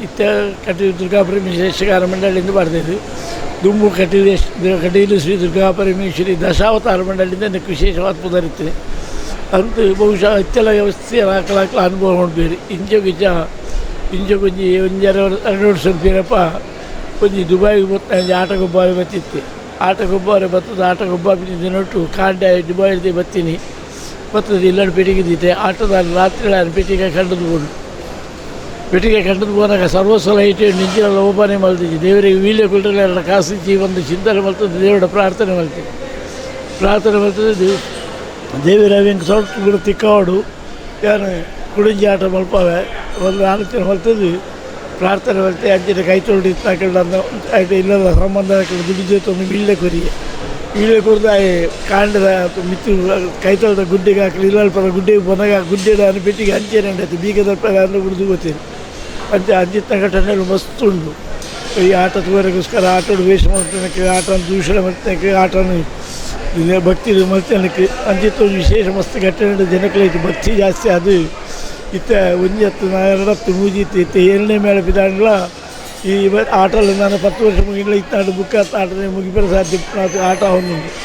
ಇತ್ಯ ಕಟೀಲು ದುರ್ಗಾಪರಮೇಶ್ವರಿ ಮಂಡಳಿಯಿಂದ ಬರೆದಿದ್ದು ದುಮ್ಮು ಕಟೀಲು ಶ್ರೀ ದುರ್ಗಾಪರಮೇಶ್ವರಿ ದಶಾವತಾರ ಮಂಡಳಿಯಿಂದ ನನಗೆ ವಿಶೇಷವಾದ ಪುದರಿತ್ತದೆ ಅಂತೂ ಬಹುಶಃ ಇತ್ತೆಲ್ಲ ವ್ಯವಸ್ಥೆ ಹಾಕಲಾಕಲ ಅನುಭವ ನೋಡ್ಬೇರಿ ಇಂಚ ಕೊಂಚಿ ಒಂಜೆರಡು ವರ್ಷ ಬೇರಪ್ಪ ಕೊಂಚಿ ದುಬೈಗೆ ಬತ್ತ ಆಟಗೊಬ್ಬಾರೆ ಬತ್ತಿತ್ತು ಆಟಗೊಬ್ಬಾರೆ ಬರ್ತದೆ ಆಟಗೊಬ್ಬ ದಿನೊಟ್ಟು ಕಾಂಡೆ ದುಬೈಗೆ ಬತ್ತೀನಿ ಬರ್ತದೆ ಇಲ್ಲಡು ಪೆಟ್ಟಿಗೆ ಆಟದ ರಾತ್ರಿ ಪೆಟ್ಟಿಗೆ ಕಂಡದ್ದು ಹೋದಾಗ ಸರ್ವಸ್ವ ಲೈಟ್ ನಿಂಚಿನೆಲ್ಲ ಓಪನೆ ಮಲ್ತಿದ್ದೆ ದೇವರಿಗೆ ವೀಳ್ಯ ಕುಲ್ಟೆಲ್ಲ ಕಾಸಿಚ್ಚಿ ಒಂದು ಚಿಂತನೆ ಮಲ್ತದೆ ದೇವರ ಪ್ರಾರ್ಥನೆ ಮಲ್ತದೆ ದೇವರ ಹೆಂಗೆ ಸ್ವಲ್ಪ ಕೂಡ ತಿಕ್ಕವಾಡು ಯಾರು ಕುಡಿಂಜಿ ಆಟ ಮಲ್ಪವೆ ಒಂದು ಆಲೋಚನೆ ಮಲ್ತದ್ದು ಪ್ರಾರ್ಥನೆ ಮಲ್ತೆ ಅಂಚಿನ ಕೈ ತೊಳ್ದು ಇತ್ತಾಕಂಡು ಆಯ್ತು ಇಲ್ಲದ ಸಂಬಂಧ ದುಡ್ಡು ಜೊತೆ ಒಂದು ವೀಳ್ಯ ಕೊರಿದು ಕಾಂಡದ ಮಿತ್ತು ಕೈ ತೊಳೆದ ಗುಡ್ಡೆಗೆ ಹಾಕಲಿ ಇಲ್ಲಲ್ಪದ ಗುಡ್ಡೆಗೆ ಬಂದಾಗ ಗುಡ್ಡೆದ ಪೆಟ್ಟಿಗೆ ಅಂಚೆನೆ ಉಂಟಾಯ್ತು ಬೀಗದ ಅನ್ನ ಕುಡಿದು ಗೊತ್ತೇನೆ ಅಂಚಿನ ಘಟನೆಗಳು ಮಸ್ತ್ ಉಂಟು ಈ ಆಟ ತೋರಿಗೋಸ್ಕರ ಆಟೋಡು ವೇಷ ಮಾಡ್ತಾನಕ್ಕೆ ಆಟನ ದೂಷಣೆ ಮಾಡ್ತಾನಕ್ಕೆ ಆಟನ ಭಕ್ತಿ ಮಾಡ್ತಾನಕ್ಕೆ ಅಂಚಿತ್ತು ವಿಶೇಷ ಮಸ್ತ್ ಘಟನೆ ಜನಕ್ಕೈತಿ ಭಕ್ತಿ ಜಾಸ್ತಿ ಅದು ಇತ್ತ ಒಂಜಿ ಹತ್ತು ಎರಡತ್ತು ಮೂಜಿತ್ತು ಇತ್ತು ಏಳನೇ ಮೇಳ ಬಿದ್ದಾಂಗ್ಲ ಈ ಆಟಲ್ಲಿ ನಾನು 10 ವರ್ಷ ಮುಗಿಲ್ಲ ಇತ್ತಾಡು ಬುಕ್ ಆಟನೇ ಮುಗಿಬರ ಸಾಧ್ಯ ಆಟ ಒಂದು